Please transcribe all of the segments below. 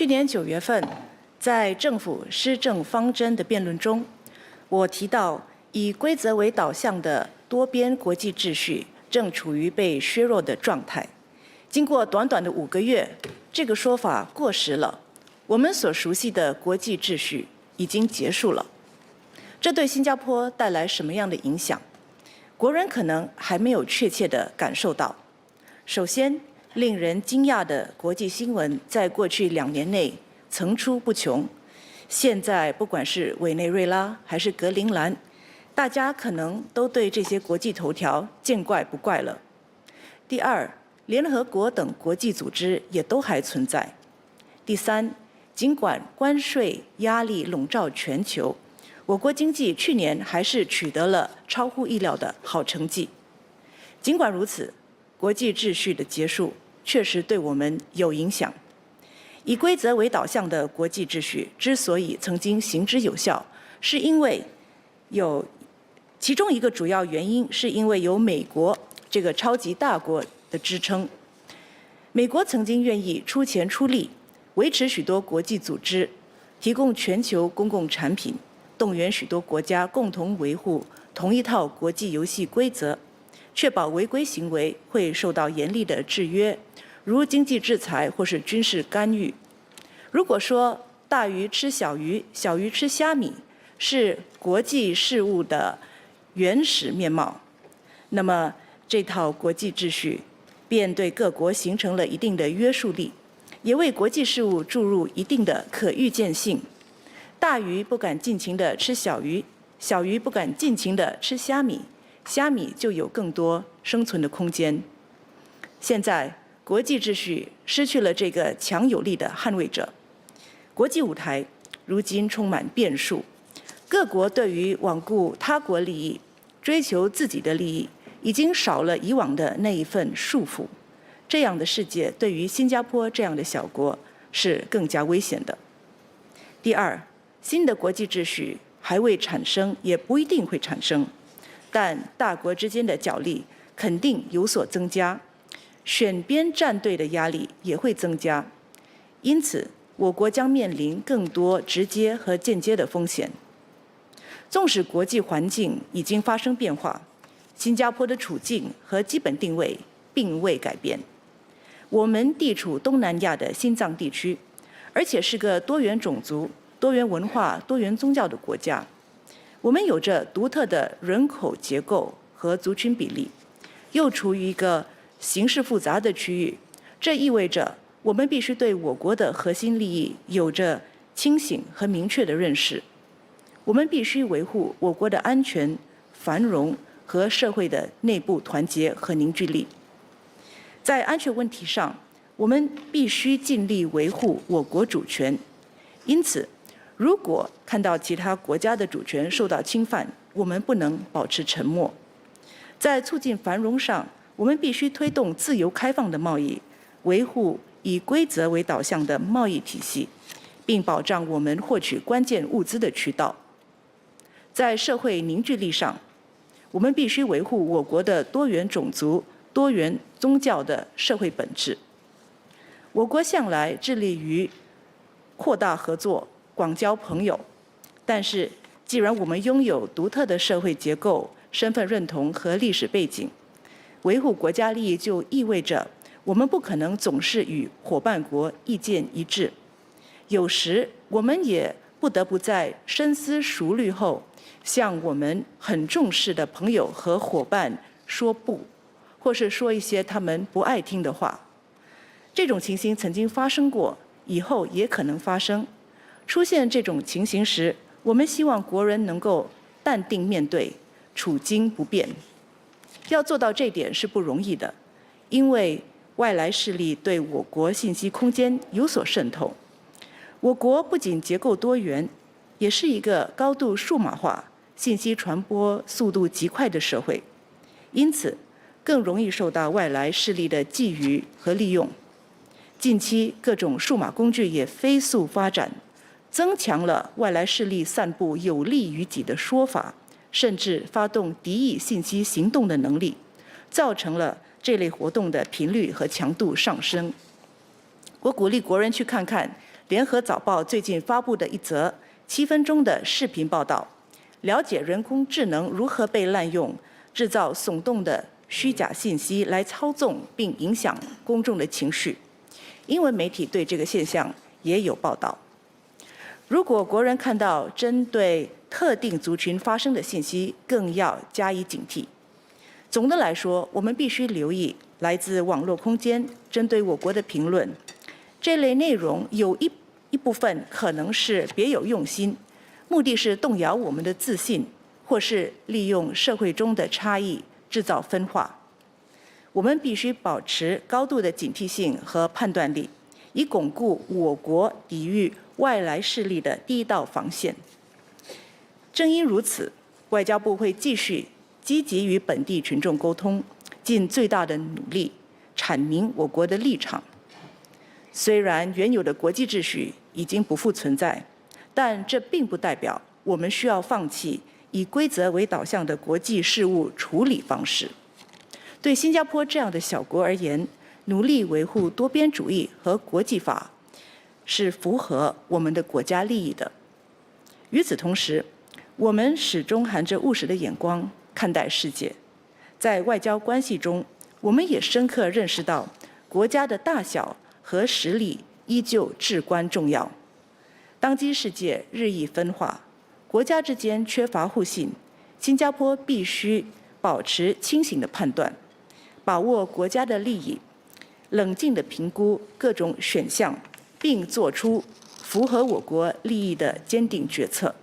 去年9月份，在政府施政方针的辩论中，我提到以规则为导向的多边国际秩序正处于被削弱的状态。经过短短的5个月，这个说法过时了。我们所熟悉的国际秩序已经结束了。这对新加坡带来什么样的影响？国人可能还没有确切地感受到。首先，令人惊讶的国际新闻在过去2年内层出不穷。现在不管是委内瑞拉还是格陵兰，大家可能都对这些国际头条见怪不怪了。第二，联合国等国际组织也都还存在。第三，尽管关税压力笼罩全球，我国经济去年还是取得了超乎意料的好成绩。尽管如此，国际秩序的结束确实对我们有影响。以规则为导向的国际秩序之所以曾经行之有效，是因为其中一个主要原因是因为有美国这个超级大国的支撑。美国曾经愿意出钱出力，维持许多国际组织，提供全球公共产品，动员许多国家共同维护同一套国际游戏规则，确保违规行为会受到严厉的制约，如经济制裁或是军事干预。如果说大鱼吃小鱼，小鱼吃虾米是国际事务的原始面貌，那么这套国际秩序便对各国形成了一定的约束力，也为国际事务注入一定的可预见性。大鱼不敢尽情地吃小鱼，小鱼不敢尽情地吃虾米，虾米就有更多生存的空间。现在国际秩序失去了这个强有力的捍卫者，国际舞台如今充满变数，各国对于罔顾他国利益、追求自己的利益，已经少了以往的那一份束缚。这样的世界对于新加坡这样的小国是更加危险的。第二，新的国际秩序还未产生，也不一定会产生，但大国之间的角力肯定有所增加，选边站队的压力也会增加，因此我国将面临更多直接和间接的风险。纵使国际环境已经发生变化，新加坡的处境和基本定位并未改变。我们地处东南亚的心脏地区，而且是个多元种族、多元文化、多元宗教的国家。我们有着独特的人口结构和族群比例，又处于一个形势复杂的区域，这意味着我们必须对我国的核心利益有着清醒和明确的认识。我们必须维护我国的安全、繁荣和社会的内部团结和凝聚力。在安全问题上，我们必须尽力维护我国主权。因此，如果看到其他国家的主权受到侵犯，我们不能保持沉默。在促进繁荣上，我们必须推动自由开放的贸易，维护以规则为导向的贸易体系，并保障我们获取关键物资的渠道。在社会凝聚力上，我们必须维护我国的多元种族、多元宗教的社会本质。我国向来致力于扩大合作、广交朋友，但是既然我们拥有独特的社会结构、身份认同和历史背景，维护国家利益就意味着我们不可能总是与伙伴国意见一致。有时我们也不得不在深思熟虑后，向我们很重视的朋友和伙伴说不，或是说一些他们不爱听的话。这种情形曾经发生过，以后也可能发生。出现这种情形时，我们希望国人能够淡定面对，处惊不变。要做到这点是不容易的，因为外来势力对我国信息空间有所渗透。我国不仅结构多元，也是一个高度数码化、信息传播速度极快的社会，因此更容易受到外来势力的觊觎和利用。近期各种数码工具也飞速发展，增强了外来势力散布有利于己的说法，甚至发动敌意信息行动的能力，造成了这类活动的频率和强度上升。我鼓励国人去看看联合早报最近发布的一则7分钟的视频报道，了解人工智能如何被滥用，制造耸动的虚假信息来操纵并影响公众的情绪。英文媒体对这个现象也有报道。如果国人看到针对特定族群发生的信息，更要加以警惕。总的来说，我们必须留意来自网络空间针对我国的评论。这类内容有一部分可能是别有用心，目的是动摇我们的自信，或是利用社会中的差异制造分化。我们必须保持高度的警惕性和判断力，以巩固我国抵御外来势力的第一道防线。正因如此，外交部会继续积极与本地群众沟通，尽最大的努力阐明我国的立场。虽然原有的国际秩序已经不复存在，但这并不代表我们需要放弃以规则为导向的国际事务处理方式。对新加坡这样的小国而言，努力维护多边主义和国际法是符合我们的国家利益的。与此同时，我们始终含着务实的眼光看待世界。在外交关系中，我们也深刻认识到国家的大小和实力依旧至关重要。当今世界日益分化，国家之间缺乏互信，新加坡必须保持清醒的判断，把握国家的利益，冷静地评估各种选项，并做出符合我国利益的坚定决策。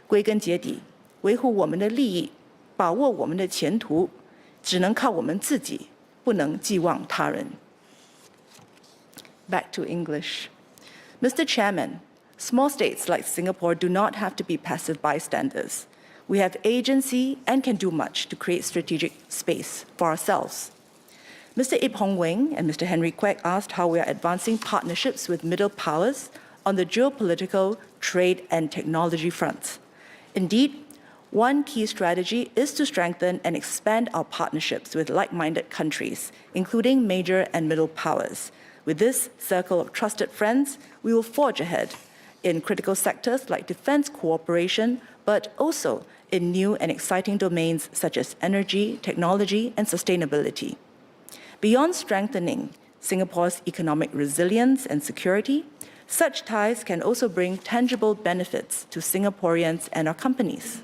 归根结底，维护我们的利益，把握我们的前途，只能靠我们自己，不能寄望他人。Back to English. Mr. Chairman, small states like Singapore do not have to be passive bystanders. We have agency and can do much to create strategic space for ourselves. Mr. Ip Hong Weng and Mr. Henry Kwek asked how we are advancing partnerships with middle powers on the geopolitical, trade, and technology fronts. Indeed, one key strategy is to strengthen and expand our partnerships with like-minded countries, including major and middle powers. With this circle of trusted friends, we will forge ahead in critical sectors like defense cooperation, but also in new and exciting domains such as energy, technology, and sustainability. Beyond strengthening Singapore's economic resilience and security, such ties can also bring tangible benefits to Singaporeans and our companies.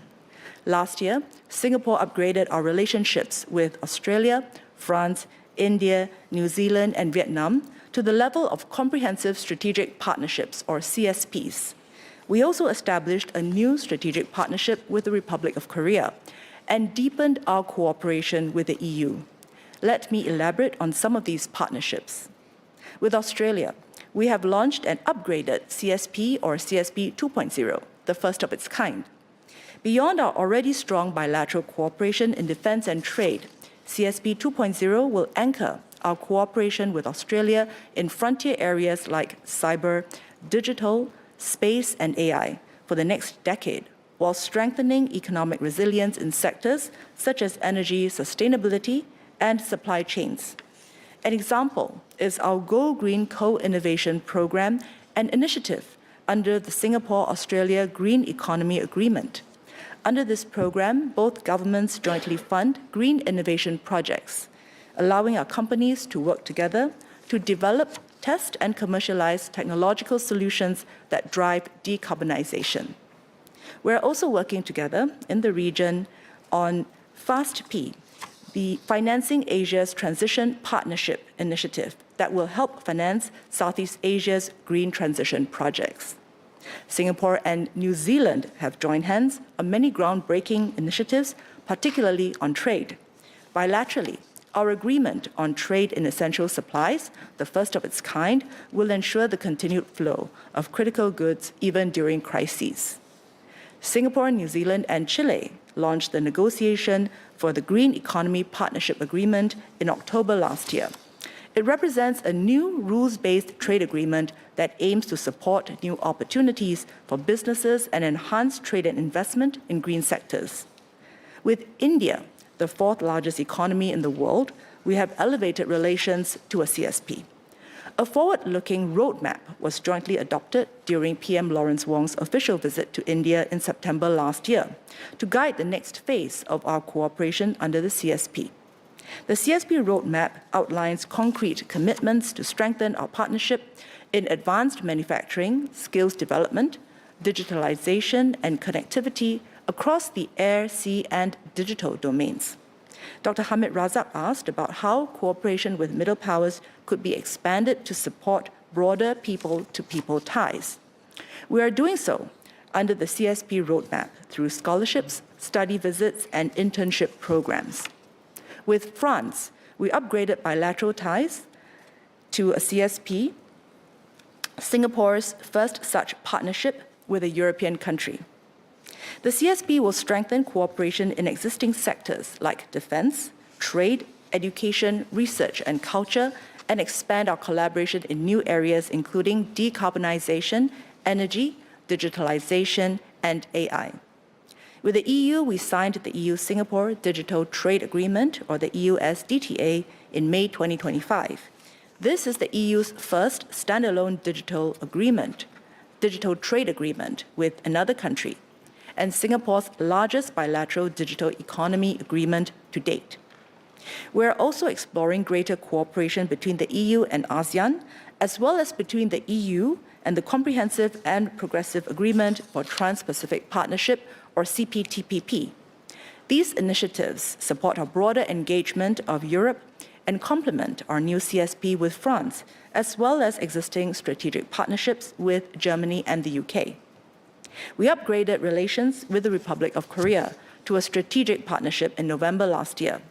Last year, Singapore upgraded our relationships with Australia, France, India, New Zealand, and Vietnam to the level of Comprehensive Strategic Partnerships, or CSPs. We also established a new strategic partnership with the Republic of Korea and deepened our cooperation with the EU. Let me elaborate on some of these partnerships. With Australia, we have launched an upgraded CSP, or CSP 2.0, the first of its kind. Beyond our already strong bilateral cooperation in defense and trade, CSP 2.0 will anchor our cooperation with Australia in frontier areas like cyber, digital, space, and AI for the next decade, while strengthening economic resilience in sectors such as energy, sustainability, and supply chains. An example is our Go Green Co-Innovation Program, an initiative under the Singapore-Australia Green Economy Agreement. Under this program, both governments jointly fund green innovation projects, allowing our companies to work together to develop, test, and commercialize technological solutions that drive decarbonization. We're also working together in the region on FAST-P, the Financing Asia's Transition Partnership Initiative that will help finance Southeast Asia's green transition projects. Singapore and New Zealand have joined hands on many groundbreaking initiatives, particularly on trade. Bilaterally, our agreement on trade in essential supplies, the first of its kind, will ensure the continued flow of critical goods even during crises. Singapore, New Zealand, and Chile launched the negotiation for the Green Economy Partnership Agreement in October last year. It represents a new rules-based trade agreement that aims to support new opportunities for businesses and enhance trade and investment in green sectors. With India, the fourth largest economy in the world, we have elevated relations to a CSP. A forward-looking roadmap was jointly adopted during PM Lawrence Wong's official visit to India in September last year to guide the next phase of our cooperation under the CSP. The CSP roadmap outlines concrete commitments to strengthen our partnership in advanced manufacturing, skills development, digitalization, and connectivity across the air, sea, and digital domains. Dr. Hamid Razak asked about how cooperation with middle powers could be expanded to support broader people-to-people ties. We are doing so under the CSP roadmap through scholarships, study visits, and internship programs. With France, we upgraded bilateral ties to a CSP, Singapore's first such partnership with a European country. The CSP will strengthen cooperation in existing sectors like defense, trade, education, research, and culture, and expand our collaboration in new areas including decarbonization, energy, digitalization, and AI. With the EU, we signed the EU-Singapore Digital Trade Agreement, or the EU-SDTA, in May 2025. This is the EU's first standalone digital trade agreement with another country, and Singapore's largest bilateral digital economy agreement to date. We're also exploring greater cooperation between the EU and ASEAN, as well as between the EU and the Comprehensive and Progressive Agreement for Trans-Pacific Partnership, or CPTPP. These initiatives support our broader engagement of Europe and complement our new CSP with France, as well as existing strategic partnerships with Germany and the UK. We upgraded relations with the Republic of Korea to a strategic partnership in November last year.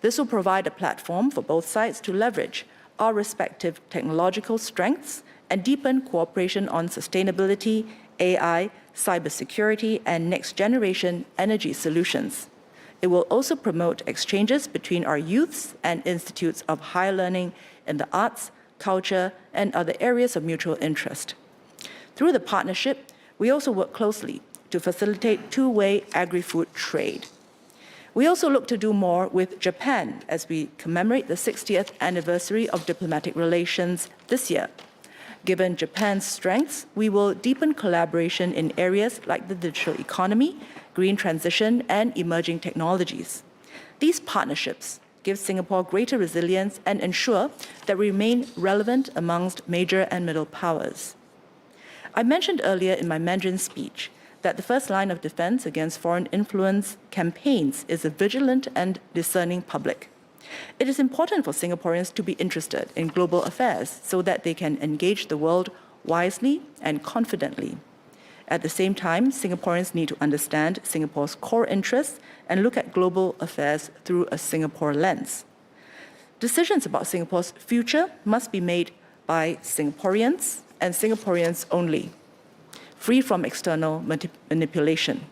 This will provide a platform for both sides to leverage our respective technological strengths and deepen cooperation on sustainability, AI, cybersecurity, and next-generation energy solutions. It will also promote exchanges between our youths and institutes of higher learning in the arts, culture, and other areas of mutual interest. Through the partnership, we also work closely to facilitate two-way agri-food trade. We also look to do more with Japan as we commemorate the 60th anniversary of diplomatic relations this year. Given Japan's strengths, we will deepen collaboration in areas like the digital economy, green transition, and emerging technologies. These partnerships give Singapore greater resilience and ensure that we remain relevant amongst major and middle powers. I mentioned earlier in my Mandarin speech that the first line of defense against foreign influence campaigns is a vigilant and discerning public. It is important for Singaporeans to be interested in global affairs so that they can engage the world wisely and confidently. At the same time, Singaporeans need to understand Singapore's core interests and look at global affairs through a Singapore lens. Decisions about Singapore's future must be made by Singaporeans and Singaporeans only, free from external manipulation.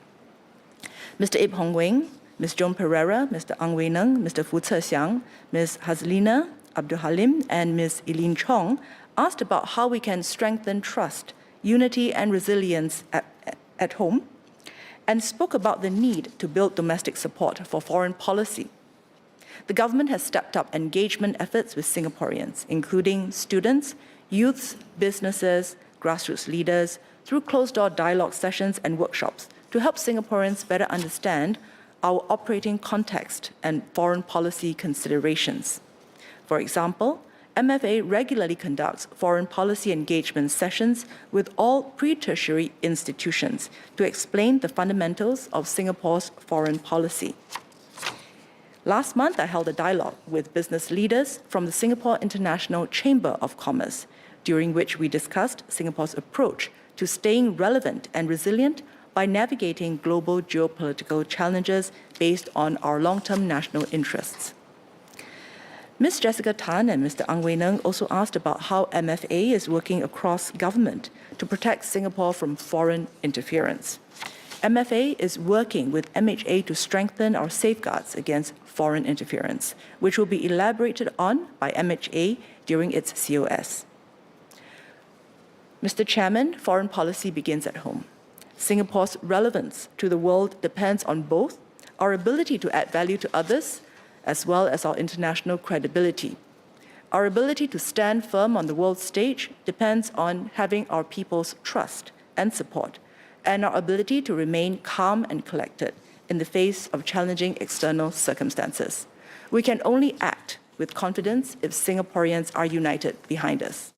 Mr. Ip Hong Weng, Ms. Joan Pereira, Mr. Ang Wei Neng, Mr. Fu Tse-xiang, Ms. Hazlina Abdul Halim, and Ms. Eileen Chong asked about how we can strengthen trust, unity, and resilience at home, and spoke about the need to build domestic support for foreign policy. The government has stepped up engagement efforts with Singaporeans, including students, youths, businesses, grassroots leaders, through closed-door dialogue sessions and workshops to help Singaporeans better understand our operating context and foreign policy considerations. For example, MFA regularly conducts foreign policy engagement sessions with all pre-tertiary institutions to explain the fundamentals of Singapore's foreign policy. Last month, I held a dialogue with business leaders from the Singapore International Chamber of Commerce, during which we discussed Singapore's approach to staying relevant and resilient by navigating global geopolitical challenges based on our long-term national interests. Ms. Jessica Tan and Mr. Ang Wei Neng also asked about how MFA is working across government to protect Singapore from foreign interference. MFA is working with MHA to strengthen our safeguards against foreign interference, which will be elaborated on by MHA during its COS. Mr. Chairman, foreign policy begins at home. Singapore's relevance to the world depends on both our ability to add value to others as well as our international credibility. Our ability to stand firm on the world stage depends on having our people's trust and support, and our ability to remain calm and collected in the face of challenging external circumstances. We can only act with confidence if Singaporeans are united behind us.